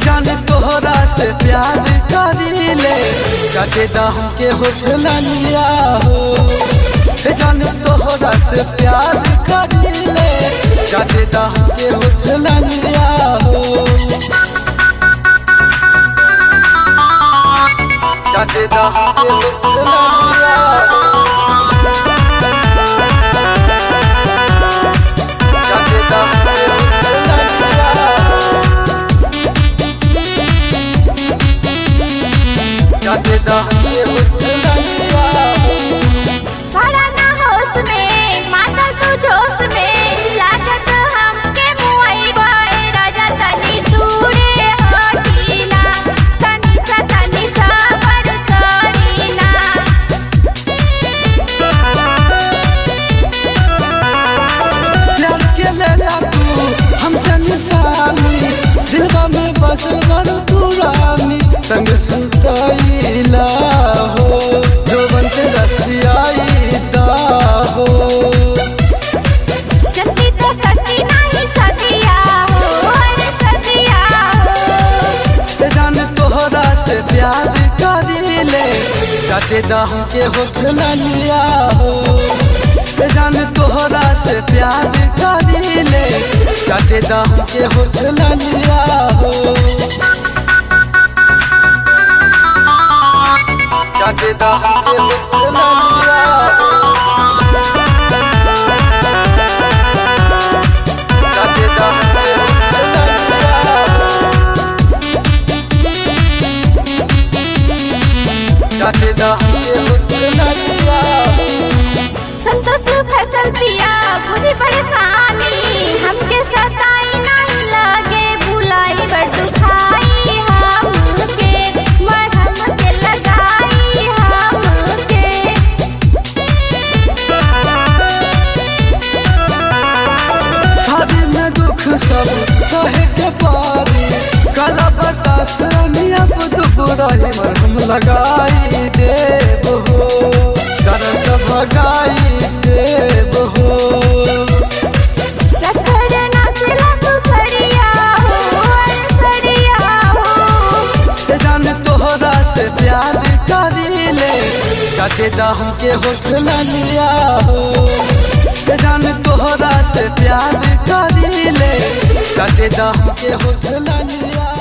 जाने तोहरा से प्यार करीले काटे दाम के होठला लिया हो। जाने तोहरा से प्यार करीले काटे दाम के होठला लिया हो। काटे दाम के होठला लिया हो। काटे दाम के होठला लिया हो। बड़ा ना होश में मातल तू जोश में लागत हमके मुआई बाए राजा तनी दूरे हटीला तनी सा पर करीला। प्यार के लेला तू हमसे निशानी दिलवा में बसल कर तू रानी संग सुताईला हो जो बनते रसियाईदा हो। जल्दी तो कटी नहीं सदिया हो अरे सदिया हो। जाने तोहरा से प्यार करीले काटे दाम के होठला लिया हो। जाने तोहरा से प्यार करीले काटे दाम के होठला लिया हो। काटे दाम के होठला लिया हो। काटे दाम के होठला लिया हो। काटे दाम के होठला लिया हो। संतोष फैसल पिया बुझी परेशानी हमके सताई नहीं लगे भुलाई बड़ दुखाई हमके मरहम के लगाई हमके। शादी में दुख सब सहे के पारी काला बतास अब दुबराई मरहम लगाई देव हो करत भगाई देव हो। रखड़ना सिला तू सरिया हो अरे सरिया हो। जाने तोहरा से प्यार करीले काटे दाम के होठला लिया हो। जाने तोहरा से प्यार करीले काटे दाम के होठला लिया।